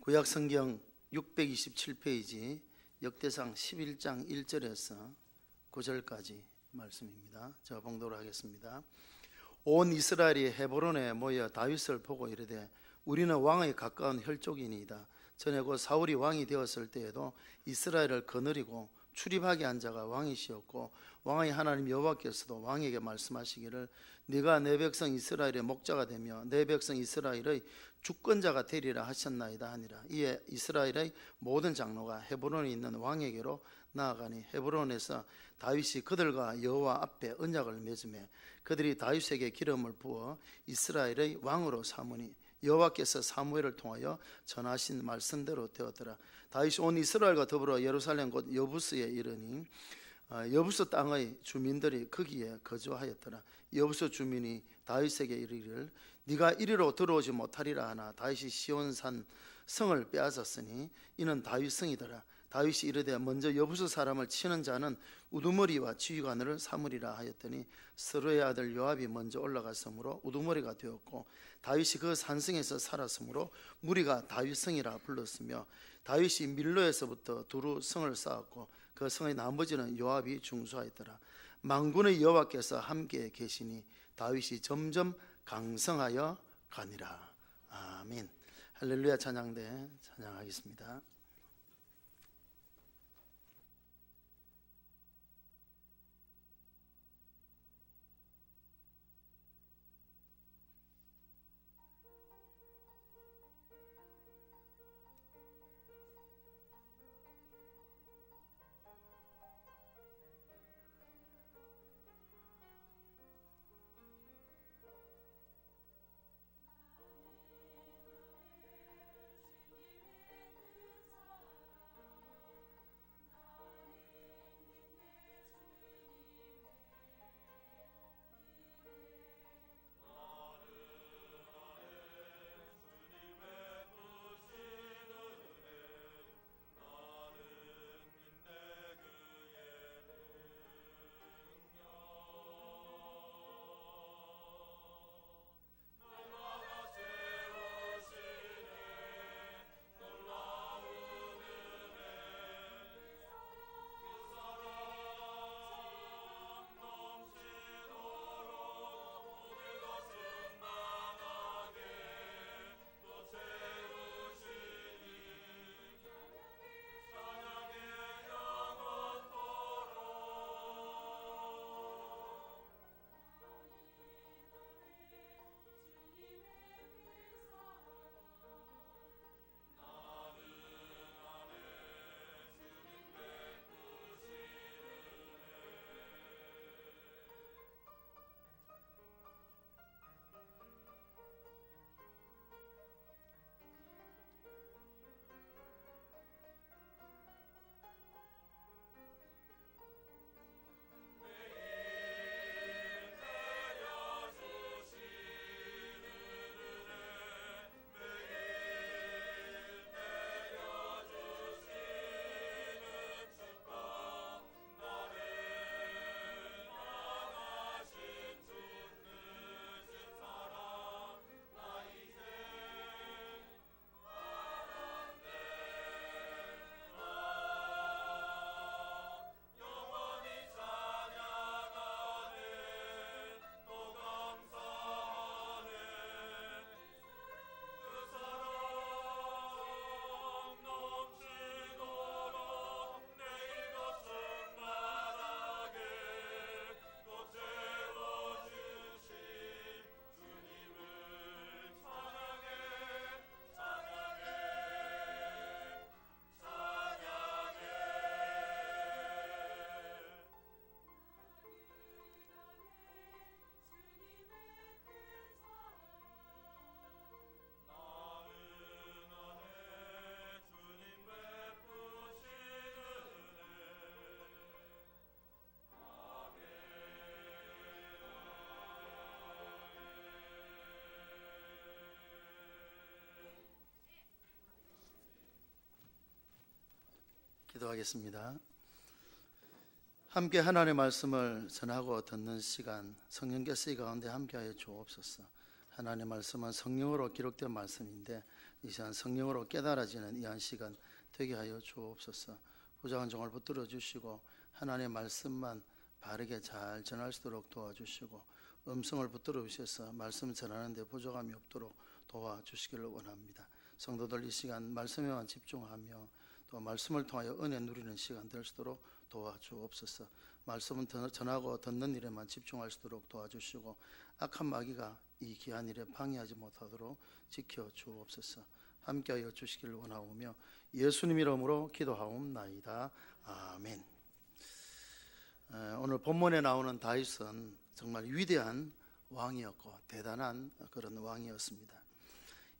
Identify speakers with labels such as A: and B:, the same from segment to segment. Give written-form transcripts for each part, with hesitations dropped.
A: 구약성경 627페이지 역대상 11장 1절에서 9절까지 말씀입니다. 제가 봉독을 하겠습니다. 온 이스라엘이 헤브론에 모여 다윗을 보고 이르되 우리는 왕의 가까운 혈족이니이다. 전에 곧 사울이 왕이 되었을 때에도 이스라엘을 거느리고 출입하게 한 자가 왕이시었고 왕의 하나님 여호와께서도 왕에게 말씀하시기를 네가 내 백성 이스라엘의 목자가 되며 내 백성 이스라엘의 주권자가 되리라 하셨나이다 하니라. 이에 이스라엘의 모든 장로가 헤브론에 있는 왕에게로 나아가니 헤브론에서 다윗이 그들과 여호와 앞에 언약을 맺으며 그들이 다윗에게 기름을 부어 이스라엘의 왕으로 삼으니 여호와께서 사무엘을 통하여 전하신 말씀대로 되었더라. 다윗이 온 이스라엘과 더불어 예루살렘 곧 여부스에 이르니 여부스 땅의 주민들이 거기에 거주하였더라. 여부스 주민이 다윗에게 이르기를 네가 이리로 들어오지 못하리라 하나 다윗이 시온산 성을 빼앗았으니 이는 다윗 성이더라. 다윗이 이르되 먼저 여부스 사람을 치는 자는 우두머리와 지휘관을 삼으리라 하였더니 스루의 아들 요압이 먼저 올라갔으므로 우두머리가 되었고 다윗이 그 산성에서 살았으므로 무리가 다윗성이라 불렀으며 다윗이 밀로에서부터 두루 성을 쌓았고 그 성의 나머지는 요압이 중수하였더라. 만군의 여호와께서 함께 계시니 다윗이 점점 강성하여 가니라. 아멘. 할렐루야. 찬양대 찬양하겠습니다. 기도하겠습니다. 함께 하나님의 말씀을 전하고 듣는 시간 성령께서 이 가운데 함께하여 주옵소서. 하나님의 말씀은 성령으로 기록된 말씀인데 이 시간 성령으로 깨달아지는 이 한 시간 되게 하여 주옵소서. 부족한 종을 붙들어 주시고 하나님의 말씀만 바르게 잘 전할 수 있도록 도와주시고 음성을 붙들어 주셔서 말씀 전하는데 부족함이 없도록 도와주시기를 원합니다. 성도들 이 시간 말씀에만 집중하며 또 말씀을 통하여 은혜 누리는 시간 될 수 있도록 도와주옵소서. 말씀은 전하고 듣는 일에만 집중할 수 있도록 도와주시고 악한 마귀가 이 귀한 일에 방해하지 못하도록 지켜주옵소서. 함께하여 주시기를 원하오며 예수님 이름으로 기도하옵나이다. 아멘. 오늘 본문에 나오는 다윗은 정말 위대한 왕이었고 대단한 그런 왕이었습니다.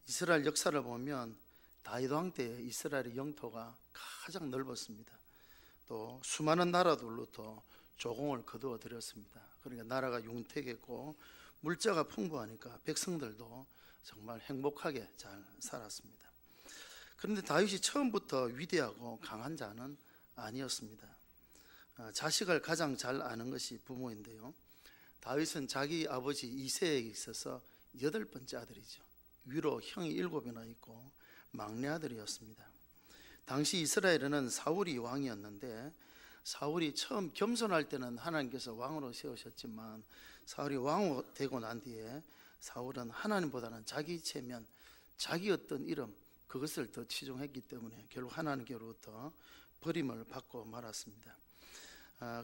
A: 이스라엘 역사를 보면 다윗 왕 때 이스라엘의 영토가 가장 넓었습니다. 또 수많은 나라들로부터 조공을 거두어 들였습니다. 그러니까 나라가 융택했고 물자가 풍부하니까 백성들도 정말 행복하게 잘 살았습니다. 그런데 다윗이 처음부터 위대하고 강한 자는 아니었습니다. 자식을 가장 잘 아는 것이 부모인데요, 다윗은 자기 아버지 이새에게 있어서 8번째 아들이죠. 위로 형이 7이나 있고 막내 아들이었습니다. 당시 이스라엘에는 사울이 왕이었는데 사울이 처음 겸손할 때는 하나님께서 왕으로 세우셨지만 사울이 왕이 되고 난 뒤에 사울은 하나님보다는 자기 체면, 자기 어떤 이름, 그것을 더 치중했기 때문에 결국 하나님께로부터 버림을 받고 말았습니다.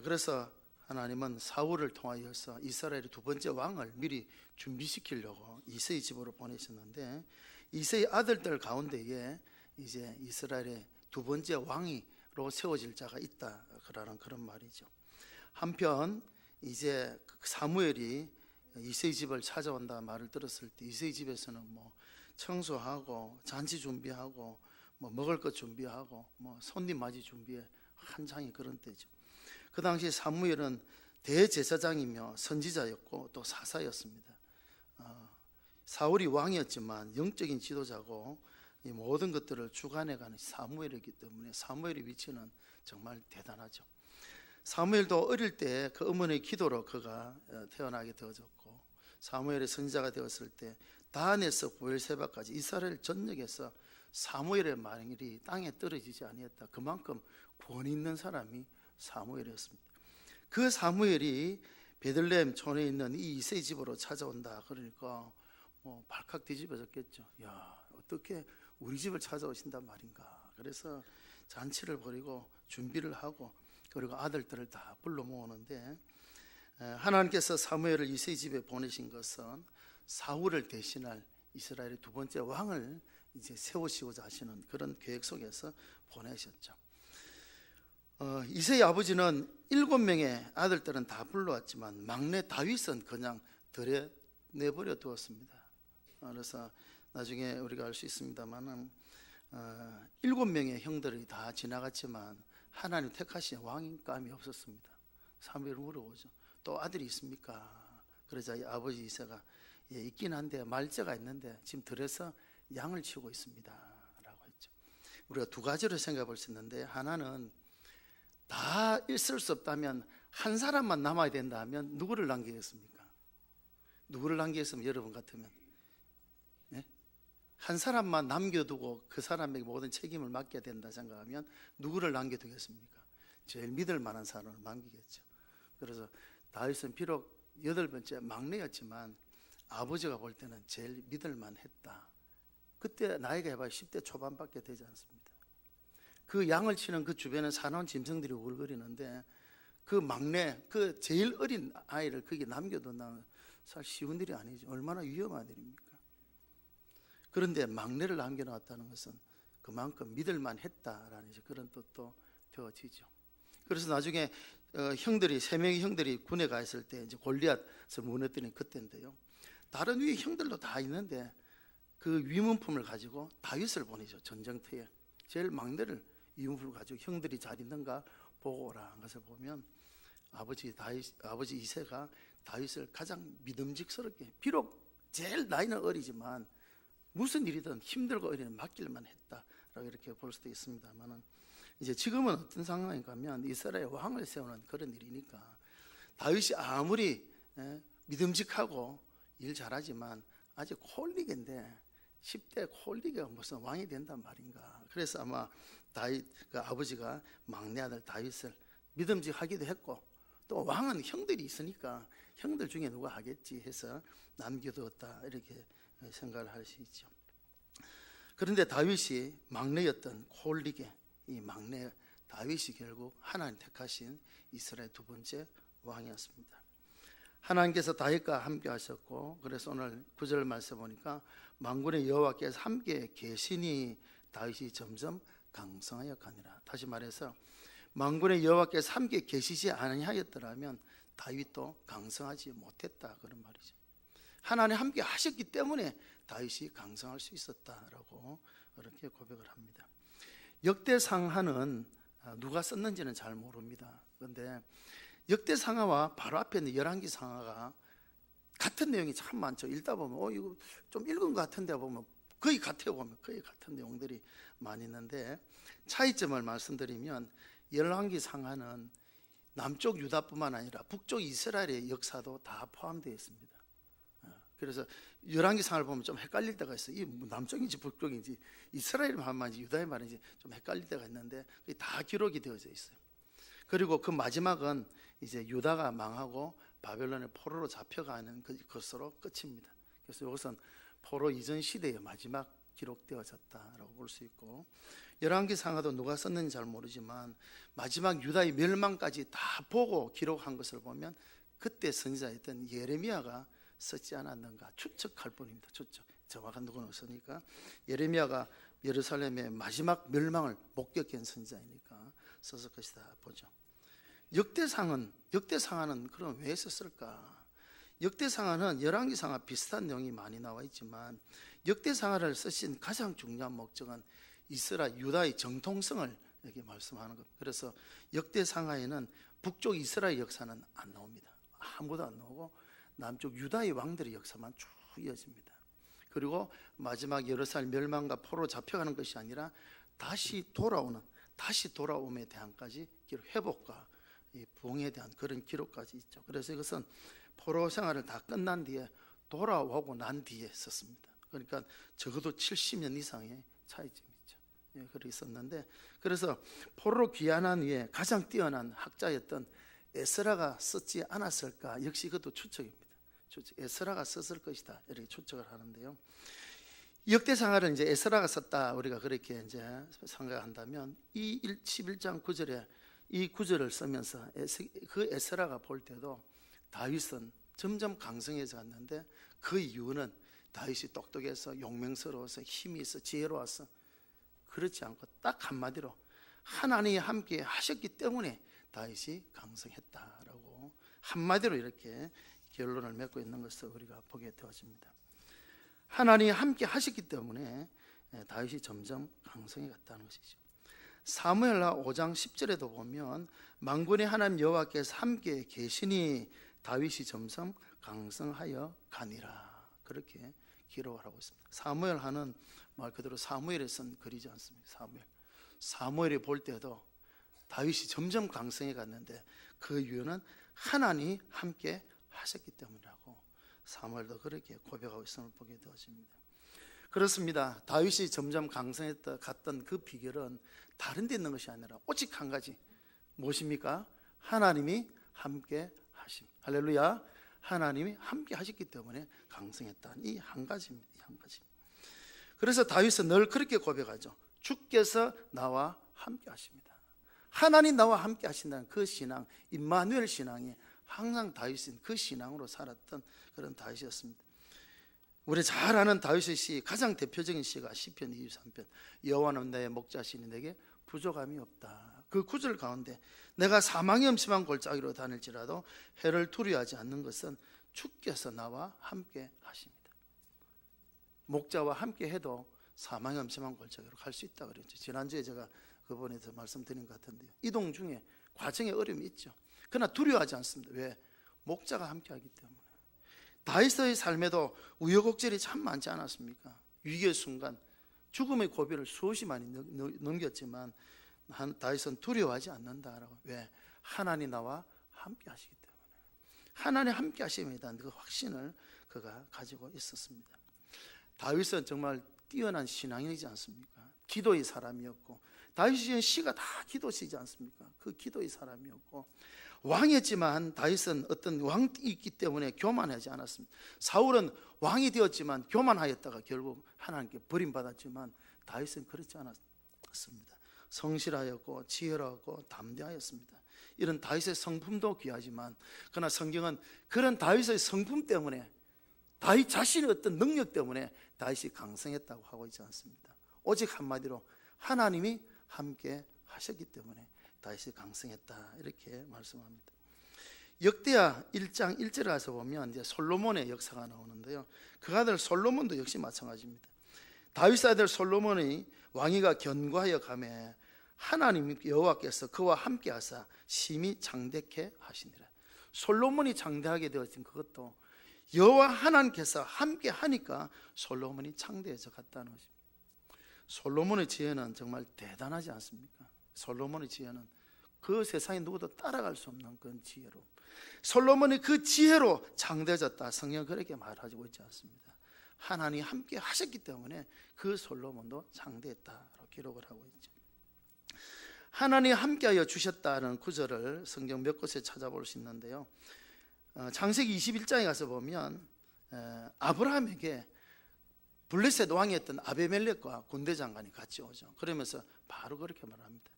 A: 그래서 하나님은 사울을 통하여서 이스라엘의 2번째 왕을 미리 준비시키려고 이새의 집으로 보내셨는데 이새의 아들들 가운데에 이제 이스라엘의 2번째 왕이로 세워질 자가 있다 그런 말이죠. 한편 이제 사무엘이 이새의 집을 찾아온다 말을 들었을 때 이새의 집에서는 뭐 청소하고 잔치 준비하고 뭐 먹을 것 준비하고 뭐 손님 맞이 준비해 한창이 그런 때죠. 그 당시 사무엘은 대제사장이며 선지자였고 또 사사였습니다. 사울이 왕이었지만 영적인 지도자고 이 모든 것들을 주관해가는 사무엘이기 때문에 사무엘의 위치는 정말 대단하죠. 사무엘도 어릴 때 그 어머니의 기도로 그가 태어나게 되어졌고 사무엘의 선지자가 되었을 때 단에서 브엘세바까지 이스라엘 전역에서 사무엘의 말이 땅에 떨어지지 아니했다. 그만큼 권 있는 사람이 사무엘이었습니다. 그 사무엘이 베들레헴 촌에 있는 이 이새의 집으로 찾아온다 그러니까 발칵 뒤집어졌겠죠. 야, 어떻게 우리 집을 찾아오신단 말인가. 그래서 잔치를 벌이고 준비를 하고 그리고 아들들을 다 불러 모으는데 하나님께서 사무엘을 이새의 집에 보내신 것은 사울을 대신할 이스라엘의 2번째 왕을 이제 세우시고자 하시는 그런 계획 속에서 보내셨죠. 이새의 아버지는 7명의 아들들은 다 불러왔지만 막내 다윗은 그냥 들에 내버려 두었습니다. 그래서 나중에 우리가 알 수 있습니다만 7명의 형들이 다 지나갔지만 하나님 택하신 왕감이 없었습니다. 사무엘이 물어보죠. 또 아들이 있습니까? 그러자 아버지 이새가 있긴 한데 말째가 있는데 지금 들에서 양을 치우고 있습니다 라고 했죠. 우리가 2가지로 생각해 볼 수 있는데 하나는 다 있을 수 없다면 한 사람만 남아야 된다 하면 누구를 남기겠습니까? 누구를 남기겠으면 여러분 같으면 한 사람만 남겨두고 그 사람에게 모든 책임을 맡겨야 된다 생각하면 누구를 남겨두겠습니까? 제일 믿을 만한 사람을 남기겠죠. 그래서 다윗은 비록 8번째 막내였지만 아버지가 볼 때는 제일 믿을 만했다. 그때 나이가 해봐야 10대 초반밖에 되지 않습니다. 그 양을 치는 그 주변에 사나운 짐승들이 울거리는데 그 막내, 그 제일 어린 아이를 거기 남겨둔다는 사실 쉬운 일이 아니죠. 얼마나 위험한 일입니까? 그런데 막내를 남겨놨다는 것은 그만큼 믿을만 했다라는 그런 뜻도 되어지죠. 그래서 나중에 형들이 3명의 형들이 군에 가 있을 때 이제 골리앗을 무너뜨린 그때인데요. 다른 위에 형들도 다 있는데 그 위문품을 가지고 다윗을 보내죠. 전쟁터에 제일 막내를 위문품을 가지고 형들이 잘 있는가 보고 오라 한 것을 보면 아버지 이새가 다윗을 가장 믿음직스럽게, 비록 제일 나이는 어리지만 무슨 일이든 힘들고 어리는 맡길만 했다라고 이렇게 볼 수도 있습니다만, 이제 지금은 어떤 상황인가 하면 이스라엘 왕을 세우는 그런 일이니까 다윗이 아무리 믿음직하고 일 잘하지만 아직 콜릭인데 10대 콜릭이가 무슨 왕이 된단 말인가. 그래서 아마 다윗 그 아버지가 막내 아들 다윗을 믿음직하기도 했고, 또 왕은 형들이 있으니까 형들 중에 누가 하겠지 해서 남겨두었다, 이렇게 생각을 할 수 있죠. 그런데 다윗이 막내였던 콜릭의 이 막내 다윗이 결국 하나님 택하신 이스라엘 두 번째 왕이었습니다. 하나님께서 다윗과 함께 하셨고, 그래서 오늘 9절 말씀 보니까 만군의 여호와께서 함께 계시니 다윗이 점점 강성하여 가니라. 다시 말해서 만군의 여호와께서 함께 계시지 아니하였더라면 다윗도 강성하지 못했다, 그런 말이죠. 하나님 함께 하셨기 때문에 다윗이 강성할 수 있었다라고 그렇게 고백을 합니다. 역대상하는 누가 썼는지는 잘 모릅니다. 그런데 역대상하와 바로 앞에 있는 열왕기상하가 같은 내용이 참 많죠. 읽다 보면 이거 좀 읽은 것 같은데 보면 거의 같아요. 보면 거의 같은 내용들이 많이 있는데, 차이점을 말씀드리면 열왕기상하는 남쪽 유다뿐만 아니라 북쪽 이스라엘의 역사도 다 포함되어 있습니다. 그래서 열왕기상을 보면 좀 헷갈릴 때가 있어요. 이 남쪽인지 북쪽인지 이스라엘 말인지 유다의 말인지 좀 헷갈릴 때가 있는데 그게 다 기록이 되어져 있어요. 그리고 그 마지막은 이제 유다가 망하고 바벨론의 포로로 잡혀가는 것으로 끝입니다. 그래서 이것은 포로 이전 시대의 마지막 기록되어졌다라고 볼 수 있고, 열왕기상하도 누가 썼는지 잘 모르지만 마지막 유다의 멸망까지 다 보고 기록한 것을 보면 그때 선지자였던 예레미야가 썼지 않았는가 추측할 뿐입니다. 추측, 정확한 누구는 없으니까. 예레미야가 예루살렘의 마지막 멸망을 목격한 선지자이니까 썼을 것이다 보죠. 역대상하는 그럼 왜 썼을까? 역대상하는 열왕기상하 비슷한 내용이 많이 나와 있지만 역대상하를 쓰신 가장 중요한 목적은 이스라엘 유다의 정통성을 이렇게 말씀하는 것. 그래서 역대상하에는 북쪽 이스라엘 역사는 안 나옵니다. 아무도 안 나오고 남쪽 유다의 왕들의 역사만 쭉 이어집니다. 그리고 마지막 예루살렘 멸망과 포로 잡혀가는 것이 아니라 다시 돌아옴에 대한까지 회복과 부흥에 대한 그런 기록까지 있죠. 그래서 이것은 포로 생활을 다 끝난 뒤에 돌아오고 난 뒤에 썼습니다. 그러니까 적어도 70년 이상의 차이점이 있죠. 그렇게 썼는데, 그래서 포로로 귀환한 후에 가장 뛰어난 학자였던 에스라가 썼지 않았을까? 역시 그것도 추측입니다. 에스라가 썼을 것이다, 이렇게 추측을 하는데요. 역대상하를 이제 에스라가 썼다, 우리가 그렇게 이제 생각한다면 이 11장 9절에 이 구절을 쓰면서 그 에스라가 볼 때도 다윗은 점점 강성해져 갔는데 그 이유는 다윗이 똑똑해서 용맹스러워서 힘이 있어 지혜로워서 그렇지 않고 딱 한마디로 하나님이 함께 하셨기 때문에 다윗이 강성했다라고 한마디로 이렇게 결론을 맺고 있는 것을 우리가 보게 되어집니다. 하나님이 함께 하셨기 때문에 다윗이 점점 강성해 갔다는 것이죠. 사무엘하 5장 10절에도 보면 만군의 하나님 여호와께서 함께 계시니 다윗이 점점 강성하여 가니라, 그렇게 기록을 하고 있습니다. 사무엘하는 말 그대로 사무엘에 쓴 글이지 않습니까? 사무엘이 볼 때도 다윗이 점점 강성해 갔는데 그 이유는 하나님이 함께 하셨기 때문이라고 사무엘도 그렇게 고백하고 있음을 보게 되어집니다. 그렇습니다. 다윗이 점점 강성했다 갔던 그 비결은 다른 데 있는 것이 아니라 오직 한 가지, 무엇입니까? 하나님이 함께 하심. 할렐루야. 하나님이 함께 하셨기 때문에 강성했다는 이 한 가지입니다. 이 한 가지. 그래서 다윗은 늘 그렇게 고백하죠. 주께서 나와 함께 하십니다. 하나님 나와 함께 하신다는 그 신앙, 임마누엘 신앙이 항상 다윗은 그 신앙으로 살았던 그런 다윗이었습니다. 우리 잘 아는 다윗의 시, 가장 대표적인 시가 시편 23편. 여호와는 나의 목자시니 내게 부족함이 없다. 그 구절 가운데 내가 사망의 음침한 골짜기로 다닐지라도 해를 두려워하지 않는 것은 주께서 나와 함께 하십니다. 목자와 함께 해도 사망의 음침한 골짜기로 갈 수 있다 그랬죠. 지난주에 제가 그분에서 말씀드린 것 같은데요. 이동 중에 과정에 어려움이 있죠. 그러나 두려워하지 않습니다. 왜? 목자가 함께 하기 때문에. 다윗의 삶에도 우여곡절이 참 많지 않았습니까? 위기의 순간 죽음의 고비를 수없이 많이 넘겼지만 다윗은 두려워하지 않는다라고. 왜? 하나님 나와 함께 하시기 때문에. 하나님 함께 하심에 대한 그 확신을 그가 가지고 있었습니다. 다윗은 정말 뛰어난 신앙이지 않습니까? 기도의 사람이었고, 다윗의 시가 다 기도시지 않습니까? 그 기도의 사람이었고, 왕이었지만 다윗은 어떤 왕이 있기 때문에 교만하지 않았습니다. 사울은 왕이 되었지만 교만하였다가 결국 하나님께 버림받았지만 다윗은 그렇지 않았습니다. 성실하였고 지혜로웠고 담대하였습니다. 이런 다윗의 성품도 귀하지만, 그러나 성경은 그런 다윗의 성품 때문에, 다윗 자신의 어떤 능력 때문에 다윗이 강성했다고 하고 있지 않습니다. 오직 한마디로 하나님이 함께 하셨기 때문에 다윗이 강성했다, 이렇게 말씀합니다. 역대하 1장 1절에 가서 보면 이제 솔로몬의 역사가 나오는데요, 그 아들 솔로몬도 역시 마찬가지입니다. 다윗 아들 솔로몬이 왕위가 견고하여 가매 하나님 여호와께서 그와 함께 하사 심히 장대케 하시니라. 솔로몬이 장대하게 되어진 그것도 여호와 하나님께서 함께 하니까 솔로몬이 창대해져 갔다는 것입니다. 솔로몬의 지혜는 정말 대단하지 않습니까? 솔로몬의 지혜는 그 세상에 누구도 따라갈 수 없는 그런 지혜로, 솔로몬이 그 지혜로 장대해졌다, 성경은 그렇게 말하고 있지 않습니다. 하나님이 함께 하셨기 때문에 그 솔로몬도 장대했다라고 기록을 하고 있죠. 하나님이 함께하여 주셨다는 구절을 성경 몇 곳에 찾아볼 수 있는데요, 창세기 21장에 가서 보면 아브라함에게 블레셋 왕이었던 아비멜렉과 군대 장관이 같이 오죠. 그러면서 바로 그렇게 말합니다.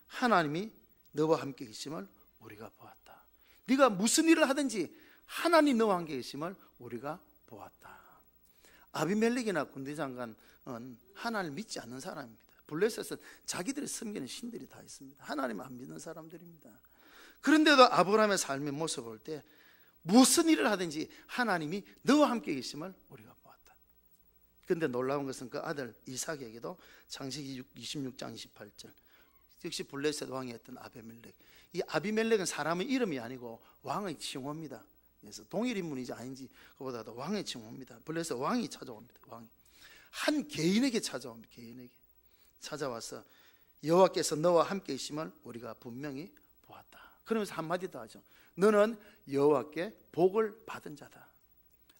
A: 하나님이 너와 함께 계심을 우리가 보았다. 네가 무슨 일을 하든지 하나님 너와 함께 계심을 우리가 보았다. 아비멜렉이나 군대 장관은 하나님을 믿지 않는 사람입니다. 블레셋은 자기들이 섬기는 신들이 다 있습니다. 하나님 안 믿는 사람들입니다. 그런데도 아브라함의 삶의 모습을 볼 때 무슨 일을 하든지 하나님이 너와 함께 계심을 우리가 보았다. 그런데 놀라운 것은 그 아들 이삭에게도 창세기 26장 28절, 역시 블레셋 왕이었던 아비멜렉, 이 아비멜렉은 사람의 이름이 아니고 왕의 칭호입니다. 그래서 동일 인물인지 아닌지 그보다도 왕의 칭호입니다. 블레셋 왕이 찾아옵니다. 왕이 한 개인에게 찾아옵니다. 개인에게 찾아와서 여호와께서 너와 함께 계심을 우리가 분명히 보았다. 그러면서 한마디 더 하죠. 너는 여호와께 복을 받은 자다.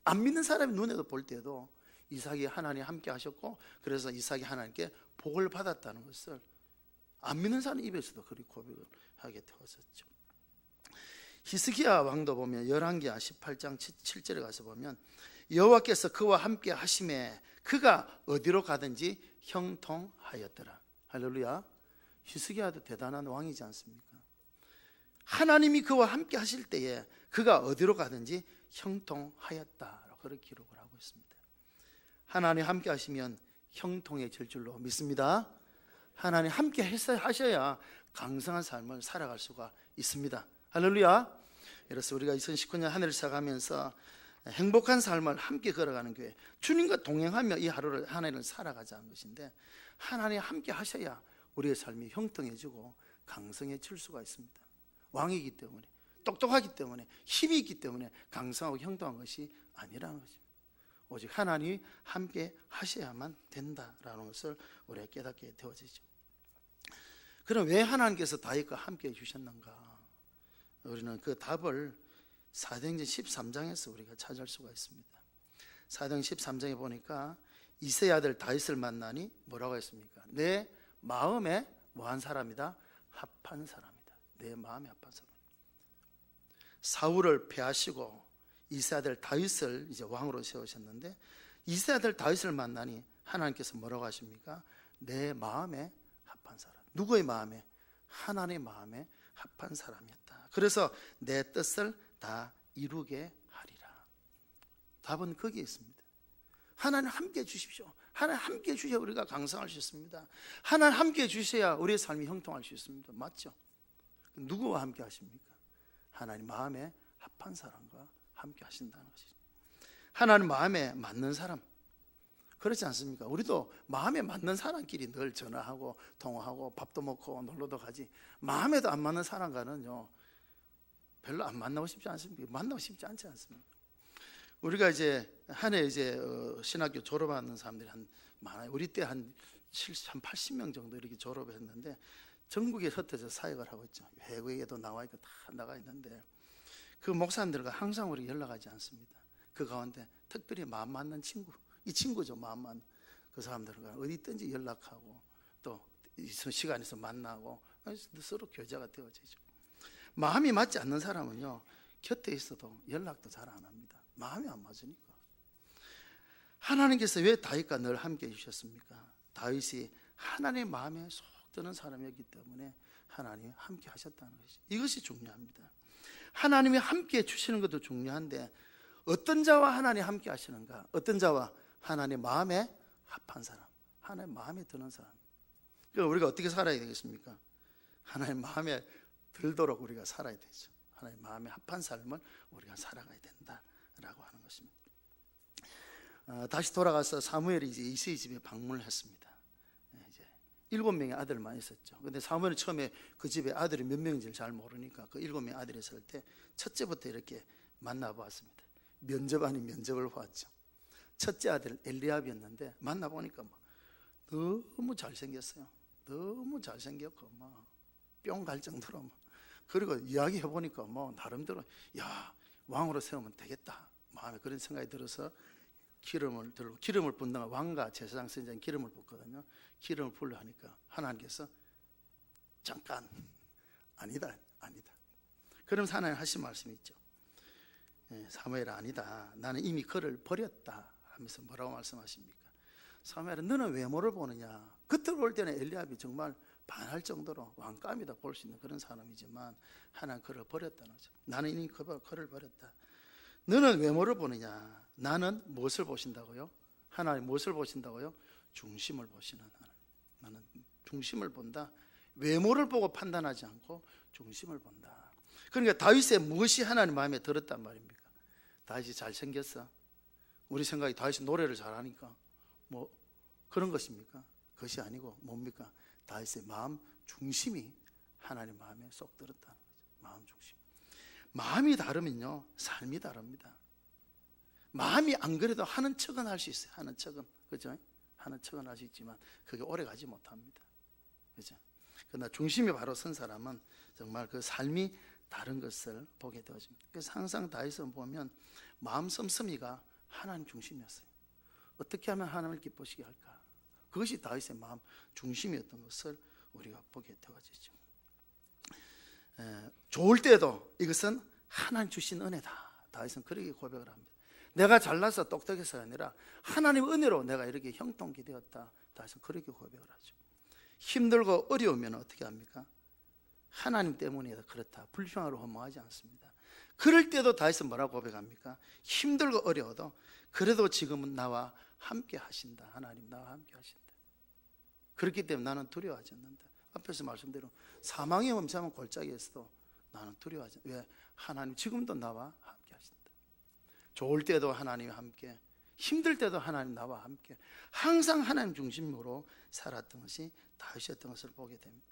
A: 안 믿는 사람이 눈에도 볼 때도 이삭이 하나님 함께 하셨고, 그래서 이삭이 하나님께 복을 받았다는 것을 안 믿는 사람 입에서도 그리 고백을 하게 되었었죠. 히스기야 왕도 보면 열왕기야 18장 7절에 가서 보면 여호와께서 그와 함께 하심에 그가 어디로 가든지 형통하였더라. 할렐루야. 히스기야도 대단한 왕이지 않습니까? 하나님이 그와 함께 하실 때에 그가 어디로 가든지 형통하였다라고 그렇게 기록을 하고 있습니다. 하나님 함께 하시면 형통해질 줄로 믿습니다. 하나님 함께 하셔야 강성한 삶을 살아갈 수가 있습니다. 할렐루야. 그래서 우리가 2019년 한 해를 시작하면서 행복한 삶을 함께 걸어가는 교회, 주님과 동행하며 이 하루를 한 해를 살아가자는 것인데, 하나님 함께 하셔야 우리의 삶이 형통해지고 강성해질 수가 있습니다. 왕이기 때문에, 똑똑하기 때문에, 힘이 있기 때문에 강성하고 형통한 것이 아니라는 것입니다. 오직 하나님이 함께 하셔야만 된다라는 것을 우리가 깨닫게 되어지죠. 그럼 왜 하나님께서 다윗과 함께 해주셨는가? 우리는 그 답을 사도행전 13장에서 우리가 찾을 수가 있습니다. 사도행전 13장에 보니까 이새의 아들 다윗을 만나니 뭐라고 했습니까? 내 마음에 뭐한 사람이다? 합한 사람이다. 내 마음에 합한 사람. 사울을 패하시고 이새의 아들 다윗을 이제 왕으로 세우셨는데, 이새의 아들 다윗을 만나니 하나님께서 뭐라고 하십니까? 내 마음에 합한 사람. 누구의 마음에? 하나님의 마음에 합한 사람이었다. 그래서 내 뜻을 다 이루게 하리라. 답은 거기에 있습니다. 하나님 함께 해주십시오. 하나님 함께 해주셔야 우리가 강성할 수 있습니다. 하나님 함께 해주셔야 우리의 삶이 형통할 수 있습니다. 맞죠? 누구와 함께 하십니까? 하나님 마음에 합한 사람과 함께 하신다는 것이죠. 하나님 마음에 맞는 사람, 그렇지 않습니까? 우리도 마음에 맞는 사람끼리 늘 전화하고 통화하고 밥도 먹고 놀러도 가지, 마음에도 안 맞는 사람과는요 별로 안 만나고 싶지 않습니까? 만나고 싶지 않지 않습니까? 우리가 이제 한 해 이제 신학교 졸업하는 사람들이 한 많아요. 우리 때 한 80명 정도 이렇게 졸업했는데 전국에 흩어져 사역을 하고 있죠. 외국에도 나와 있고 다 나가 있는데 그 목사님들과 항상 우리 연락하지 않습니다. 그 가운데 특별히 마음 맞는 친구 이 친구죠. 마음만. 그 사람들과 어디 있든지 연락하고 또 시간에서 만나고 서로 교제가 되어지죠. 마음이 맞지 않는 사람은요, 곁에 있어도 연락도 잘 안 합니다. 마음이 안 맞으니까. 하나님께서 왜 다윗과 늘 함께 해주셨습니까? 다윗이 하나님의 마음에 속 드는 사람이었기 때문에 하나님이 함께 하셨다는 것이죠. 이것이 중요합니다. 하나님이 함께 해주시는 것도 중요한데, 어떤 자와 하나님이 함께 하시는가? 어떤 자와 하나님의 마음에 합한 사람, 하나님의 마음에 드는 사람. 그러니까 우리가 어떻게 살아야 되겠습니까? 하나님의 마음에 들도록 우리가 살아야 되죠. 하나님의 마음에 합한 삶을 우리가 살아가야 된다라고 하는 것입니다. 다시 돌아가서 사무엘이 이제 이새의 집에 방문을 했습니다. 이제 7명의 아들만 있었죠. 근데 사무엘은 처음에 그 집에 아들이 몇 명인지를 잘 모르니까 그 7명의 아들이 있을 때 첫째부터 이렇게 만나보았습니다. 면접 아닌 면접을 보았죠. 첫째 아들 엘리압이었는데 만나보니까 너무 잘생겼어요. 너무 잘생겼고 뿅 갈 정도로 그리고 이야기해보니까 나름대로 야, 왕으로 세우면 되겠다 마음에 그런 생각이 들어서 기름을 들고, 기름을 붓다가 왕과 제사장 선지자는 기름을 붓거든요. 기름을 부으려 하니까 하나님께서 잠깐 아니다. 그러면서 하나님 하신 말씀이 있죠. 사무엘아, 아니다. 나는 이미 그를 버렸다 하면서 뭐라고 말씀하십니까? 사무엘아, 너는 외모를 보느냐? 겉을 볼 때는 엘리압이 정말 반할 정도로 왕감이다 볼 수 있는 그런 사람이지만 하나님 그를 버렸다는 거죠. 나는 이미 그를 버렸다. 너는 외모를 보느냐? 나는 무엇을 보신다고요? 하나님 무엇을 보신다고요? 중심을 보시는 하나님. 나는 중심을 본다. 외모를 보고 판단하지 않고 중심을 본다. 그러니까 다윗의 무엇이 하나님 마음에 들었단 말입니까? 다윗이 잘생겼어? 우리 생각이 다윗이 노래를 잘하니까 그런 것입니까? 그것이 아니고 뭡니까? 다윗의 마음 중심이 하나님 마음에 쏙 들었다는 거죠. 마음 중심. 마음이 다르면요, 삶이 다릅니다. 마음이 안 그래도 하는 척은 할 수 있어요. 하는 척은, 그죠? 하는 척은 할 수 있지만 그게 오래 가지 못합니다. 그죠? 그러나 중심이 바로 선 사람은 정말 그 삶이 다른 것을 보게 되어집니다. 그래서 항상 다윗은 보면 마음 씀씀이가 하나님 중심이었어요. 어떻게 하면 하나님을 기쁘시게 할까? 그것이 다윗의 마음 중심이었던 것을 우리가 보게 되어지죠. 좋을 때도 이것은 하나님 주신 은혜다. 다윗은 그렇게 고백을 합니다. 내가 잘나서 똑똑해서가 아니라 하나님의 은혜로 내가 이렇게 형통케 되었다. 다윗은 그렇게 고백을 하죠. 힘들고 어려우면 어떻게 합니까? 하나님 때문이다 그렇다. 불평하러 허무하지 않습니다. 그럴 때도 다윗은 뭐라고 고백합니까? 힘들고 어려워도 그래도 지금은 나와 함께 하신다. 하나님 나와 함께 하신다. 그렇기 때문에 나는 두려워하지 않는다. 앞에서 말씀대로 사망의 엄청난 골짜기에서도 나는 두려워하지 않는다. 왜? 하나님 지금도 나와 함께 하신다. 좋을 때도 하나님 함께, 힘들 때도 하나님 나와 함께, 항상 하나님 중심으로 살았던 것이 다윗이었던 것을 보게 됩니다.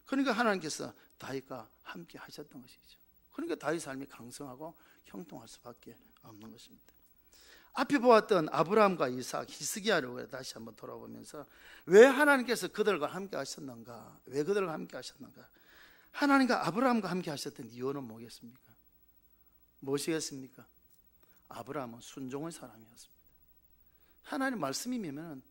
A: 그러니까 하나님께서 다윗과 함께 하셨던 것이죠. 그러니까 다윗 삶이 강성하고 형통할 수밖에 없는 것입니다. 앞에 보았던 아브라함과 이삭, 히스기야를 다시 한번 돌아보면서 왜 하나님께서 그들과 함께 하셨는가? 왜 그들과 함께 하셨는가? 하나님과 아브라함과 함께 하셨던 이유는 뭐겠습니까? 무엇이겠습니까? 아브라함은 순종의 사람이었습니다. 하나님 말씀이면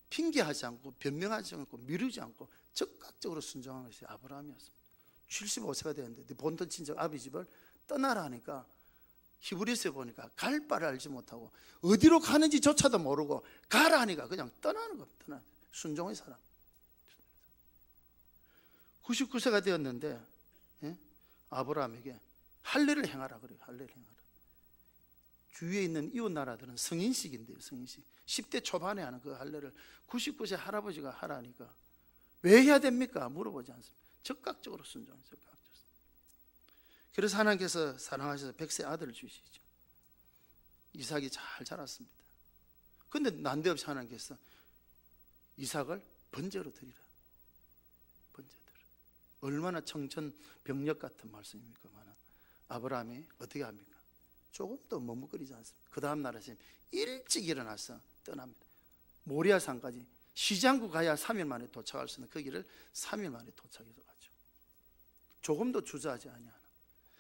A: 핑계하지 않고 변명하지 않고 미루지 않고 적극적으로 순종하는 것이 아브라함이었습니다. 75세가 되었는데 본토 친척 아비 집을 떠나라 하니까 히브리서에 보니까 갈 바를 알지 못하고 어디로 가는지조차도 모르고 가라 하니까 그냥 떠나는 겁니다. 순종의 사람. 99세가 되었는데 아브라함에게 할례를 행하라 그래요. 할례를 행하라. 주위에 있는 이웃 나라들은 성인식인데요. 성인식 10대 초반에 하는 그 할례를 99세 할아버지가 하라니까 왜 해야 됩니까? 물어보지 않습니다. 적극적으로 순종해요. 그래서 하나님께서 사랑하셔서 100세 아들을 주시죠. 이삭이 잘 자랐습니다. 그런데 난데없이 하나님께서 이삭을 번제로 드리라. 번제로 드리라. 얼마나 청천벽력 같은 말씀입니까? 아브라함이 어떻게 합니까? 조금도 머뭇거리지 않습니다. 그 다음 날 아침 일찍 일어나서 떠납니다. 모리아산까지 쉬지 않고 가야 3일 만에 도착할 수 있는 그 길을 3일 만에 도착해서 가죠. 조금도 주저하지 아니하는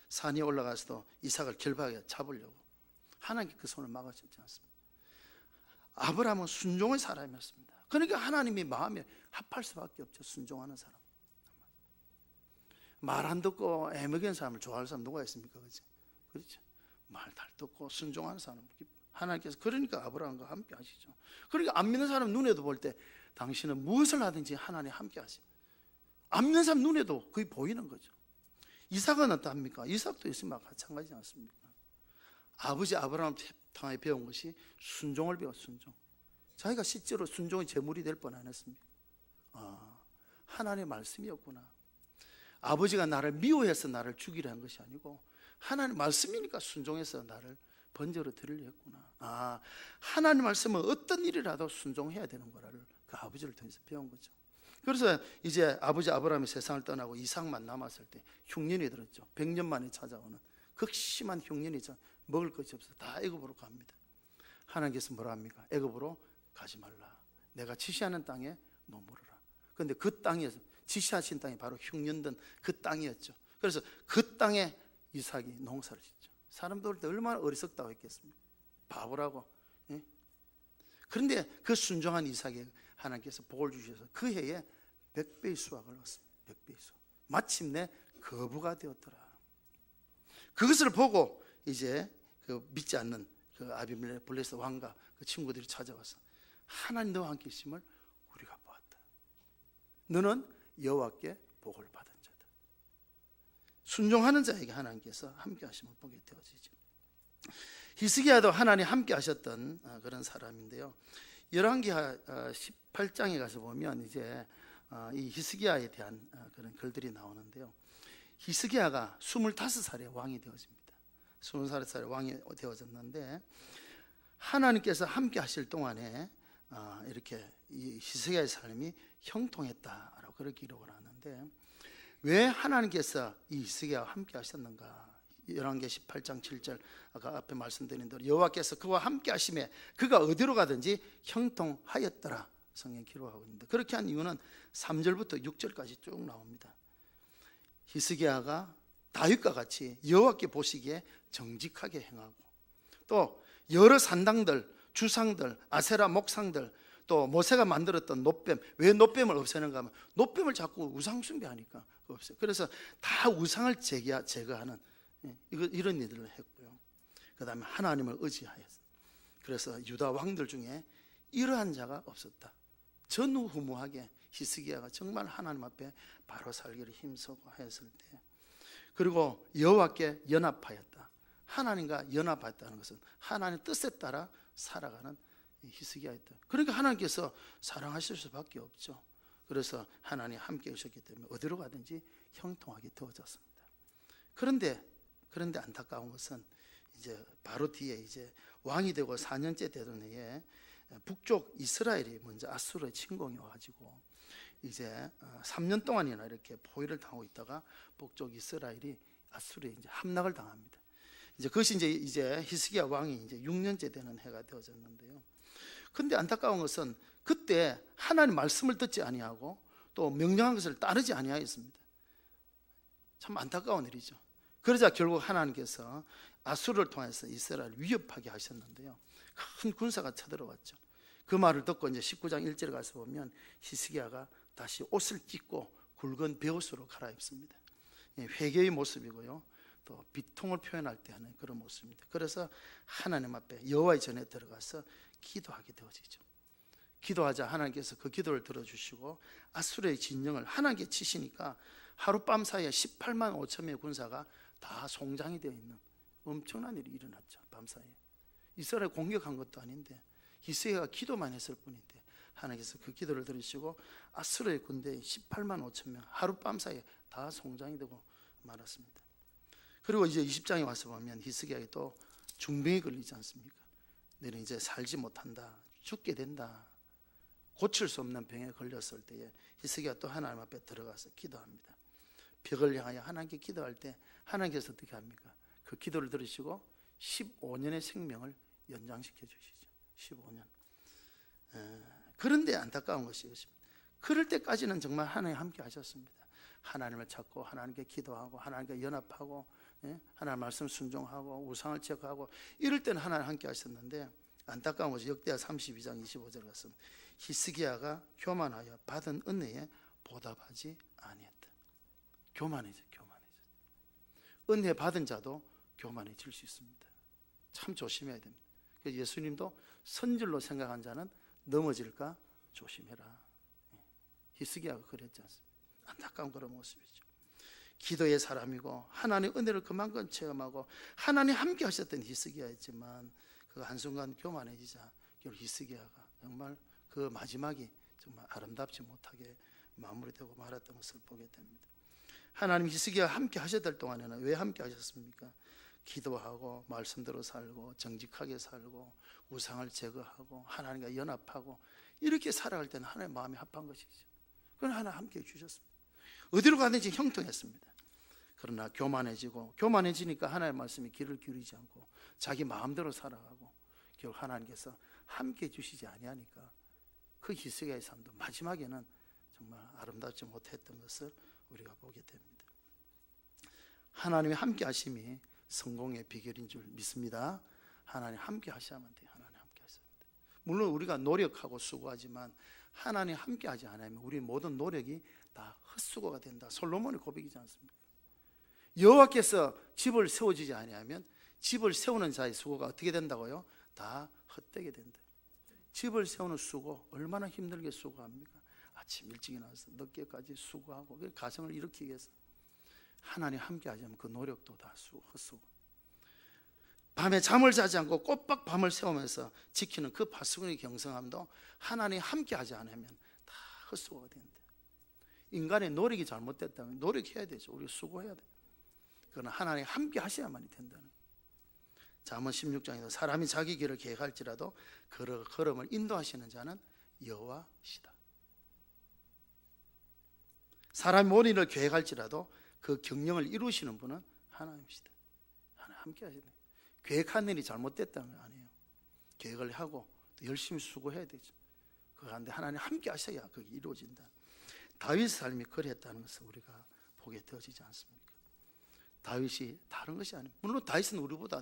A: 산에 올라가서도 이삭을 결박하게 잡으려고 하나님께 그 손을 막아주지 않습니다. 아브라함은 순종의 사람이었습니다. 그러니까 하나님이 마음에 합할 수밖에 없죠. 순종하는 사람. 말 안 듣고 애먹이는 사람을 좋아할 사람 누가 있습니까? 그렇죠? 말 잘 듣고 순종하는 사람 하나님께서 그러니까 아브라함과 함께 하시죠. 그러니까 안 믿는 사람 눈에도 볼 때 당신은 무엇을 하든지 하나님 함께 하시죠. 안 믿는 사람 눈에도 그게 보이는 거죠. 이삭은 어떠합니까? 이삭도 있으면 마찬가지지 않습니까? 아버지 아브라함을 통해 배운 것이 순종을 배웠 순종. 자기가 실제로 순종의 제물이 될 뻔 안 했습니까? 하나님의 말씀이었구나. 아버지가 나를 미워해서 나를 죽이려 한 것이 아니고 하나님 말씀이니까 순종해서 나를 번제로 드리려 했구나. 하나님 말씀은 어떤 일이라도 순종해야 되는 거를 그 아버지를 통해서 배운 거죠. 그래서 이제 아버지 아브라함이 세상을 떠나고 이삭만 남았을 때 흉년이 들었죠. 100년 만에 찾아오는 극심한 흉년이죠. 먹을 것이 없어 다 애굽으로 갑니다. 하나님께서 뭐라 합니까? 애굽으로 가지 말라. 내가 지시하는 땅에 머무르라. 그런데 그 땅에서 지시하신 땅이 바로 흉년된 그 땅이었죠. 그래서 그 땅에 이삭이 농사를 짓죠. 사람들 볼 때 얼마나 어리석다고 했겠습니까? 바보라고. 예? 그런데 그 순종한 이삭에 하나님께서 복을 주셔서 그 해에 100배의 수확을 얻습니다. 100배의 수확. 마침내 거부가 되었더라. 그것을 보고 이제 그 믿지 않는 그 아비멜렉 블레셋 왕과 그 친구들이 찾아와서 하나님 너와 함께 있음을 우리가 보았다. 너는 여호와께 복을 받은 자다. 순종하는 자에게 하나님께서 함께 하심을 보게 되어지죠. 히스기야도 하나님 함께 하셨던 그런 사람인데요. 열왕기하 18장에 가서 보면 이제 이 히스기야에 대한 그런 글들이 나오는데요. 히스기야가 25살에 왕이 되어집니다. 20살에 왕이 되어졌는데 하나님께서 함께 하실 동안에 이렇게 이 히스기야의 삶이 형통했다라고 그렇게 기록을 하는데 왜 하나님께서 이 히스기야와 함께 하셨는가? 열왕기 18장 7절 아까 앞에 말씀드린 대로 여호와께서 그와 함께 하심에 그가 어디로 가든지 형통하였더라 성경에 기록하고 있는데 그렇게 한 이유는 3절부터 6절까지 쭉 나옵니다. 히스기야가 다윗과 같이 여호와께 보시기에 정직하게 행하고 또 여러 산당들, 주상들, 아세라 목상들 또 모세가 만들었던 노뱀, 왜 노뱀을 없애는가 하면 노뱀을 자꾸 우상 숭배하니까 없어요. 그래서 다 우상을 제거하는 이런 일들을 했고요. 그 다음에 하나님을 의지하였어요. 그래서 유다 왕들 중에 이러한 자가 없었다. 전후무하게 히스기야가 정말 하나님 앞에 바로 살기를 힘쓰고 했을 때 그리고 여호와께 연합하였다. 하나님과 연합하였다는 것은 하나님의 뜻에 따라 살아가는 히스기야였다. 그러니까 하나님께서 사랑하실 수밖에 없죠. 그래서 하나님 함께 하셨기 때문에 어디로 가든지 형통하게 되어졌습니다. 그런데 안타까운 것은 이제 바로 뒤에 이제 왕이 되고 4년째 되던 해에 북쪽 이스라엘이 먼저 아수르의 침공이 와가지고 이제 3년 동안이나 이렇게 포위를 당하고 있다가 북쪽 이스라엘이 아수르에 이제 함락을 당합니다. 이제 그것이 이제 히스기야 왕이 이제 6년째 되는 해가 되어졌는데요. 근데 안타까운 것은 그때 하나님 말씀을 듣지 아니하고 또 명령한 것을 따르지 아니하였습니다. 참 안타까운 일이죠. 그러자 결국 하나님께서 아수르를 통해서 이스라엘을 위협하게 하셨는데요. 큰 군사가 쳐들어왔죠. 그 말을 듣고 이제 19장 1절에 가서 보면 히스기야가 다시 옷을 찢고 굵은 베옷으로 갈아입습니다. 회개의 모습이고요. 또 비통을 표현할 때 하는 그런 모습입니다. 그래서 하나님 앞에 여호와의 전에 들어가서 기도하게 되어지죠. 기도하자 하나님께서 그 기도를 들어주시고 아수르의 진영을 하나님께 치시니까 하룻밤 사이에 18만 5천 명의 군사가 다 송장이 되어 있는 엄청난 일이 일어났죠. 밤사이에 이스라엘 공격한 것도 아닌데 히스기야가 기도만 했을 뿐인데 하나님께서 그 기도를 들으시고 아수르의 군대 18만 5천 명 하룻밤 사이에 다 송장이 되고 말았습니다. 그리고 이제 20장에 와서 보면 히스기야에 또 중병이 걸리지 않습니까? 너는 이제 살지 못한다, 죽게 된다, 고칠 수 없는 병에 걸렸을 때에 히스기야 또 하나님 앞에 들어가서 기도합니다. 벽을 향하여 하나님께 기도할 때 하나님께서 어떻게 합니까? 그 기도를 들으시고 15년의 생명을 연장시켜 주시죠. 15년. 그런데 안타까운 것이 이것입니다. 그럴 때까지는 정말 하나님 함께 하셨습니다. 하나님을 찾고 하나님께 기도하고 하나님께 연합하고 하나님 말씀 순종하고 우상을 제거하고 이럴 때는 하나님 함께 하셨는데 안타까운 것이 역대하 32장 25절 같습니다. 히스기야가 교만하여 받은 은혜에 보답하지 아니했다. 교만해져. 은혜 받은 자도 교만해질 수 있습니다. 참 조심해야 됩니다. 그래서 예수님도 선질로 생각한 자는 넘어질까 조심해라. 히스기야가 그랬지 않습니까? 안타까운 그런 모습이죠. 기도의 사람이고 하나님의 은혜를 그만큼 체험하고 하나님 함께 하셨던 히스기야였지만 그 한순간 교만해지자 결국 히스기야가 정말 그 마지막이 정말 아름답지 못하게 마무리되고 말았던 것을 보게 됩니다. 하나님 히스기야와 함께 하셨을 동안에는 왜 함께 하셨습니까? 기도하고 말씀대로 살고 정직하게 살고 우상을 제거하고 하나님과 연합하고 이렇게 살아갈 때는 하나님의 마음이 합한 것이죠. 그건 하나님 함께 해주셨습니다. 어디로 가든지 형통했습니다. 그러나 교만해지니까 하나님의 말씀에 귀를 기울이지 않고 자기 마음대로 살아가고 결국 하나님께서 함께 해주시지 아니하니까 그 히스기야의 삶도 마지막에는 정말 아름답지 못했던 것을 우리가 보게 됩니다. 하나님의 함께 하심이 성공의 비결인 줄 믿습니다. 하나님 함께 하셔야만 돼요. 하나님 함께 하셔야 돼요. 물론 우리가 노력하고 수고하지만 하나님 함께 하지 않으면 우리 모든 노력이 다 헛수고가 된다. 솔로몬의 고백이지 않습니까? 여호와께서 집을 세워주지 아니하면 집을 세우는 자의 수고가 어떻게 된다고요? 다 헛되게 된다. 집을 세우는 수고 얼마나 힘들게 수고합니까? 아침 일찍 일어나서 늦게까지 수고하고 가정을 일으키기 위해서 하나님 함께 하자면 그 노력도 다 헛수고. 밤에 잠을 자지 않고 꼬박 밤을 새우면서 지키는 그 파수꾼의 경성함도 하나님 함께 하지 않으면 다 헛수고가 된다. 인간의 노력이 잘못됐다면 노력해야 되죠. 우리 수고해야 돼. 그러나 하나님 함께 하셔야만이 된다는. 잠언 16장에서 사람이 자기 길을 계획할지라도 그 걸음을 인도하시는 자는 여호와시다. 사람이 원인을 계획할지라도 그 경영을 이루시는 분은 하나님이시다. 하나님 함께 하셔야 돼요. 계획한 일이 잘못됐다는 거 아니에요. 계획을 하고 또 열심히 수고해야 되죠. 그런데 하나님 함께 하셔야 그게 이루어진다. 다윗의 삶이 그랬다는 것을 우리가 보게 되어지지 않습니까? 다윗이 다른 것이 아니에요. 물론 다윗은 우리보다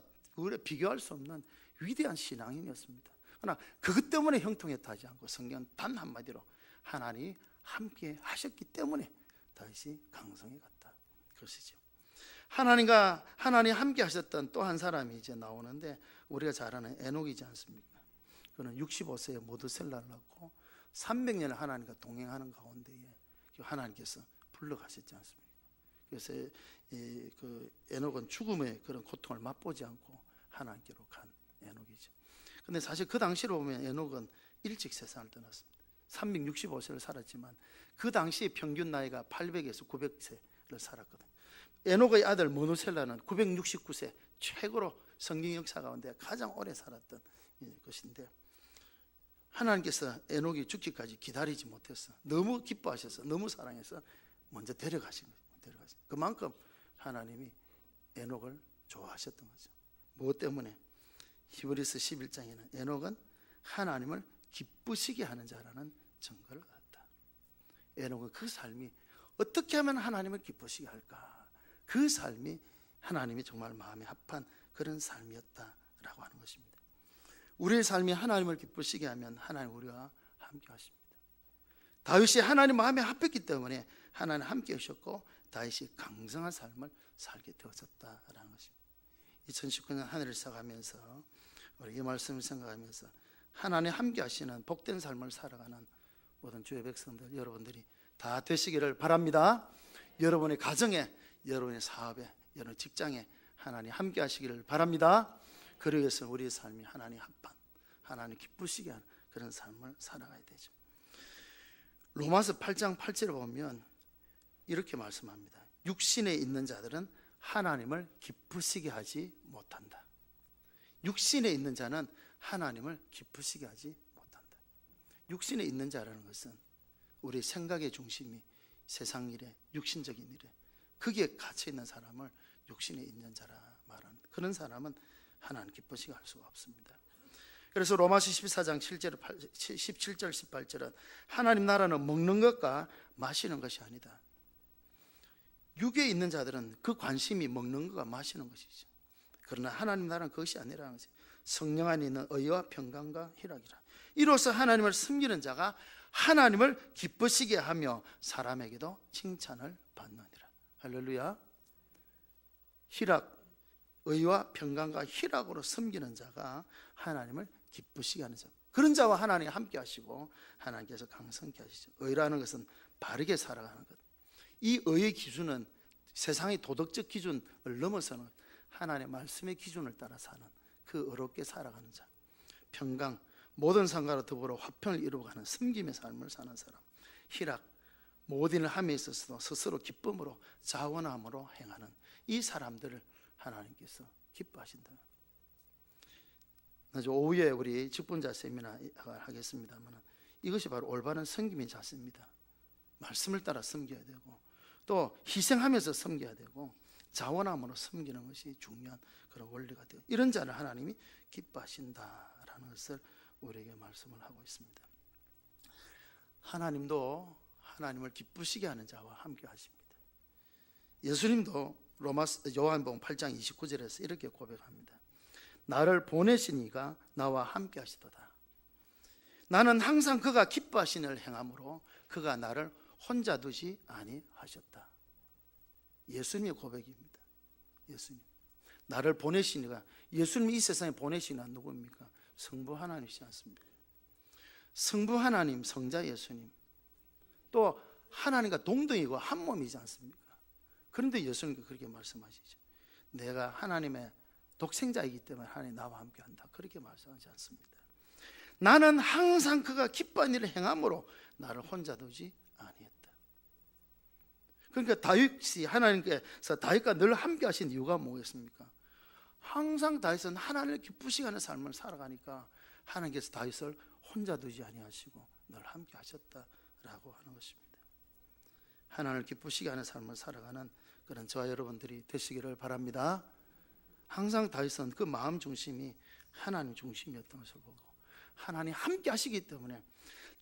A: 비교할 수 없는 위대한 신앙인이었습니다. 그러나 그것 때문에 형통했다 하지 않고 성경은 단 한마디로 하나님이 함께 하셨기 때문에 다윗이 강성해 갔다 그것이죠. 하나님 함께 하셨던 또 한 사람이 이제 나오는데 우리가 잘 아는 에녹이지 않습니까? 그는 65세에 모두셀라를 낳고 300년을 하나님과 동행하는 가운데에 하나님께서 불러가셨지 않습니까? 그래서 그 에녹은 죽음의 그런 고통을 맛보지 않고 하나님께로 간 에녹이죠. 근데 사실 그 당시로 보면 에녹은 일찍 세상을 떠났습니다. 365세를 살았지만 그 당시 평균 나이가 800에서 900세를 살았거든요. 에녹의 아들 모누셀라는 969세, 최고로 성경 역사 가운데 가장 오래 살았던 것인데 하나님께서 에녹이 죽기까지 기다리지 못했어. 너무 기뻐하셔서 너무 사랑해서 먼저 데려가신 거예요. 그만큼 하나님이 에녹을 좋아하셨던 거죠. 무엇 때문에? 히브리서 11장에는 에녹은 하나님을 기쁘시게 하는 자라는 증거를 얻었다. 에녹은 그 삶이 어떻게 하면 하나님을 기쁘시게 할까? 그 삶이 하나님이 정말 마음에 합한 그런 삶이었다라고 하는 것입니다. 우리의 삶이 하나님을 기쁘시게 하면 하나님 우리와 함께 하십니다. 다윗이 하나님 마음에 합했기 때문에 하나님 함께 하셨고 다윗이 강성한 삶을 살게 되어졌다라는 것입니다. 2019년 한 해를 시작하면서 우리 이 말씀을 생각하면서 하나님 함께 하시는 복된 삶을 살아가는 모든 주의 백성들 여러분들이 다 되시기를 바랍니다. 여러분의 가정에, 여러분의 사업에, 여러분의 직장에 하나님 함께 하시기를 바랍니다. 그러기 위해서 우리의 삶이 하나님 합한, 하나님 기쁘시게 하는 그런 삶을 살아가야 되죠. 로마서 8장 8절에 보면 이렇게 말씀합니다. 육신에 있는 자들은 하나님을 기쁘시게 하지 못한다. 육신에 있는 자는 하나님을 기쁘시게 하지 못한다. 육신에 있는 자라는 것은 우리 생각의 중심이 세상 일에, 육신적인 일에 거기에 갇혀있는 사람을 육신에 있는 자라 말하는, 그런 사람은 하나님 기쁘시게 할 수가 없습니다. 그래서 로마서 14장 17절 18절은 하나님 나라는 먹는 것과 마시는 것이 아니다. 육에 있는 자들은 그 관심이 먹는 것과 마시는 것이죠. 그러나 하나님 나라는 그것이 아니라는 것이죠. 성령 안에 있는 의와 평강과 희락이라. 이로써 하나님을 섬기는 자가 하나님을 기쁘시게 하며 사람에게도 칭찬을 받느니라. 할렐루야. 희락, 의와 평강과 희락으로 섬기는 자가 하나님을 기쁘시게 하는 자, 그런 자와 하나님이 함께 하시고 하나님께서 강성케 하시죠. 의라는 것은 바르게 살아가는 것. 이 의의 기준은 세상의 도덕적 기준을 넘어서는 하나님의 말씀의 기준을 따라 사는, 그 의롭게 살아가는 자. 평강, 모든 상과로 더불어 화평을 이루어가는 섬김의 삶을 사는 사람. 희락, 모든 일을 함에 있어서도 스스로 기쁨으로 자원함으로 행하는 이 사람들을 하나님께서 기뻐하신다. 오후에 우리 직분자 세미나 하겠습니다만 이것이 바로 올바른 섬김의 자세입니다. 말씀을 따라 섬겨야 되고 또 희생하면서 섬겨야 되고 자원함으로 섬기는 것이 중요한 그런 원리가 되고, 이런 자를 하나님이 기뻐하신다라는 것을 우리에게 말씀을 하고 있습니다. 하나님도 하나님을 기쁘시게 하는 자와 함께 하십니다. 예수님도 요한복음 8장 29절에서 이렇게 고백합니다. 나를 보내신 이가 나와 함께 하시도다. 나는 항상 그가 기뻐하시는 일을 행함으로 그가 나를 혼자 두지 아니하셨다. 예수님의 고백입니다. 예수님, 나를 보내신 이가, 예수님이 이 세상에 보내신 이가 누구입니까? 성부 하나님이시지 않습니까? 성부 하나님, 성자 예수님, 또 하나님과 동등이고 한 몸이지 않습니까? 그런데 예수님께서 그렇게 말씀하시죠. 내가 하나님의 독생자이기 때문에 하나님 나와 함께 한다, 그렇게 말씀하지 않습니다. 나는 항상 그가 기뻐하는 일을 행함으로 나를 혼자 두지 아니했다. 그러니까 다윗이 하나님께서 다윗과 늘 함께 하신 이유가 뭐겠습니까? 항상 다윗은 하나님을 기쁘시게 하는 삶을 살아가니까 하나님께서 다윗을 혼자 두지 아니하시고 늘 함께 하셨다라고 하는 것입니다. 하나님을 기쁘시게 하는 삶을 살아가는 그런 저와 여러분들이 되시기를 바랍니다. 항상 다윗은 그 마음 중심이 하나님 중심이었던 것을 보고 하나님 함께 하시기 때문에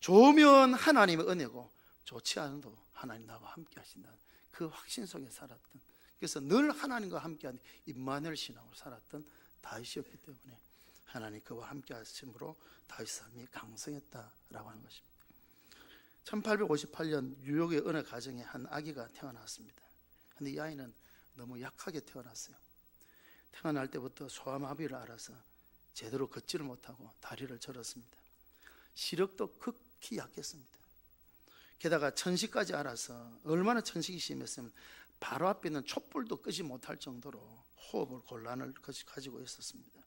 A: 좋으면 하나님의 은혜고 좋지 않아도 하나님 나와 함께 하신다는 그 확신 속에 살았던, 그래서 늘 하나님과 함께하는 임마누엘 신앙으로 살았던 다윗이었기 때문에 하나님 그와 함께 하심으로 다윗 삶이 강성했다라고 하는 것입니다. 1858년 뉴욕의 어느 가정에 한 아기가 태어났습니다. 그런데 이 아이는 너무 약하게 태어났어요. 태어날 때부터 소아마비를 앓아서 제대로 걷지를 못하고 다리를 절었습니다. 시력도 극히 약했습니다. 게다가 천식까지 앓아서, 얼마나 천식이 심했으면 바로 앞에 있는 촛불도 끄지 못할 정도로 호흡을 곤란을 가지고 있었습니다.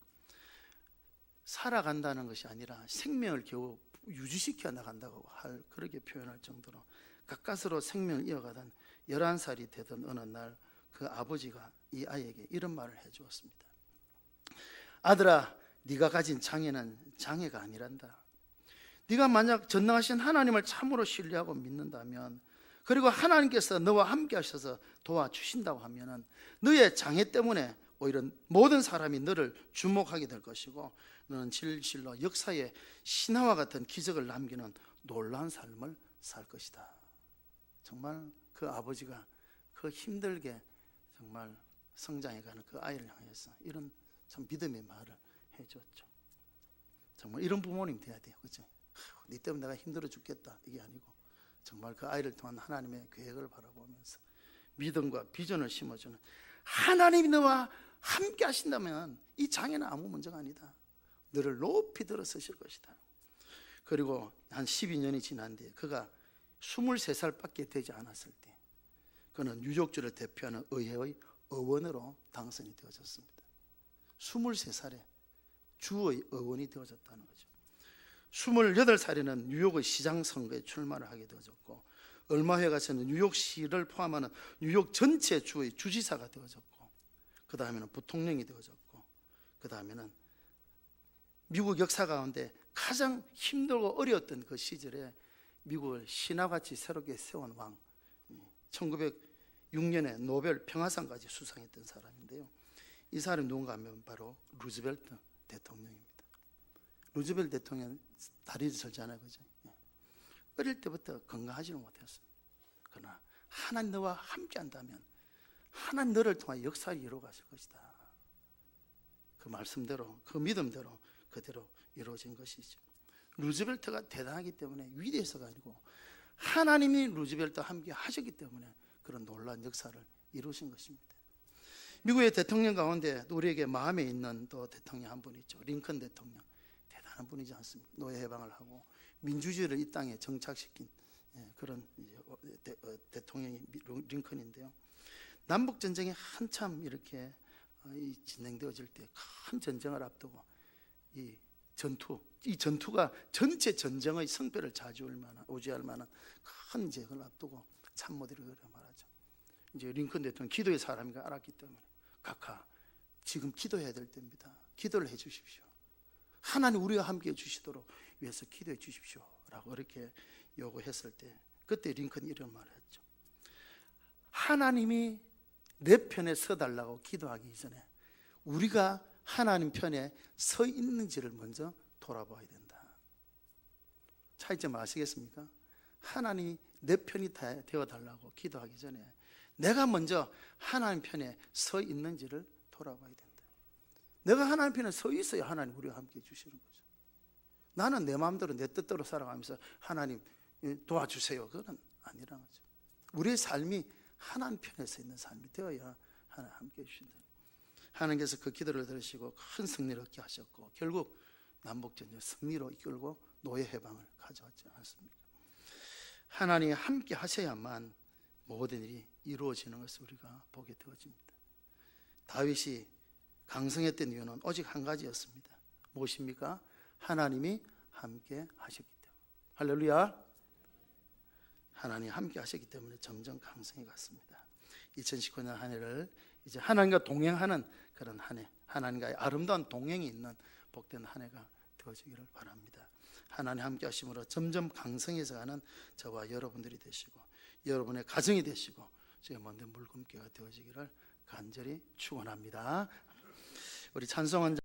A: 살아간다는 것이 아니라 생명을 겨우 유지시켜 나간다고 그렇게 표현할 정도로 가까스로 생명을 이어가던 11살이 되던 어느 날 그 아버지가 이 아이에게 이런 말을 해주었습니다. 아들아, 네가 가진 장애는 장애가 아니란다. 네가 만약 전능하신 하나님을 참으로 신뢰하고 믿는다면, 그리고 하나님께서 너와 함께 하셔서 도와주신다고 하면 너의 장애 때문에 오히려 모든 사람이 너를 주목하게 될 것이고 너는 진실로 역사에 신화와 같은 기적을 남기는 놀라운 삶을 살 것이다. 정말 그 아버지가 그 힘들게 정말 성장해가는 그 아이를 향해서 이런 참 믿음의 말을 해줬죠. 정말 이런 부모님 돼야 돼요. 그죠? 네 때문에 내가 힘들어 죽겠다, 이게 아니고 정말 그 아이를 통한 하나님의 계획을 바라보면서 믿음과 비전을 심어주는, 하나님이 너와 함께 하신다면 이 장애는 아무 문제가 아니다. 너를 높이 들어서실 것이다. 그리고 한 12년이 지난 뒤에 그가 23살밖에 되지 않았을 때 그는 뉴욕주를 대표하는 의회의 의원으로 당선이 되어졌습니다. 23살에 주의 의원이 되어졌다는 거죠. 28살에는 뉴욕의 시장 선거에 출마를 하게 되어졌고, 얼마 후에 가서는 뉴욕시를 포함하는 뉴욕 전체 주의 주지사가 되어졌고, 그 다음에는 부통령이 되어졌고, 그 다음에는 미국 역사 가운데 가장 힘들고 어려웠던 그 시절에 미국을 신화같이 새롭게 세운 왕, 1906년에 노벨 평화상까지 수상했던 사람인데요. 이 사람이 누군가 하면 바로 루즈벨트 대통령입니다. 루즈벨트 대통령 다리도 절잖아요, 그죠? 어릴 때부터 건강하지는 못했어요. 그러나 하나님 너와 함께 한다면 하나님 너를 통해 역사를 이루어가실 것이다. 그 말씀대로, 그 믿음대로 그대로 이루어진 것이죠. 루즈벨트가 대단하기 때문에 위대해서가 아니고 하나님이 루즈벨트와 함께 하셨기 때문에 그런 놀라운 역사를 이루신 것입니다. 미국의 대통령 가운데 우리에게 마음에 있는 또 대통령 한 분 있죠. 링컨 대통령. 대단한 분이지 않습니까? 노예 해방을 하고 민주주의를 이 땅에 정착시킨 그런 대통령이 링컨인데요. 남북 전쟁이 한참 이렇게 진행되어질 때 큰 전쟁을 앞두고 이 전투가 전체 전쟁의 성패를 오지할 만한 큰 전쟁을 앞두고 참모들이 그래 말하죠. 이제 링컨 대통령 기도의 사람인가 알았기 때문에 각하 지금 기도해야 될 때입니다. 기도를 해 주십시오. 하나님 우리와 함께 해 주시도록 위해서 기도해 주십시오라고 이렇게 요구했을 때 그때 링컨이 이런 말을 했죠. 하나님이 내 편에 서달라고 기도하기 전에 우리가 하나님 편에 서 있는지를 먼저 돌아봐야 된다. 차이점 아시겠습니까? 하나님이 내 편이 되어달라고 기도하기 전에 내가 먼저 하나님 편에 서 있는지를 돌아봐야 된다. 내가 하나님 편에 서 있어야 하나님 우리와 함께 해주시는 거죠. 나는 내 마음대로 내 뜻대로 살아가면서 하나님 도와주세요, 그건 아니라는 거죠. 우리의 삶이 하나님 편에 서 있는 삶이 되어야 하나님 함께 해주신다. 하나님께서 그 기도를 들으시고 큰 승리를 얻게 하셨고 결국 남북전쟁 승리로 이끌고 노예 해방을 가져왔지 않습니까? 하나님이 함께 하셔야만 모든 일이 이루어지는 것을 우리가 보게 되어집니다. 다윗이 강성했던 이유는 오직 한 가지였습니다. 무엇입니까? 하나님이 함께 하셨기 때문에. 할렐루야. 하나님이 함께 하셨기 때문에 점점 강성해 갔습니다. 2019년 한 해를 이제 하나님과 동행하는 그런 한 해, 하나님과의 아름다운 동행이 있는 복된 한 해가 되어지기를 바랍니다. 하나님 함께 하심으로 점점 강성해서 가는 저와 여러분들이 되시고 여러분의 가정이 되시고 저희 모든 물금기가 되어지기를 간절히 축원합니다. 우리 찬송한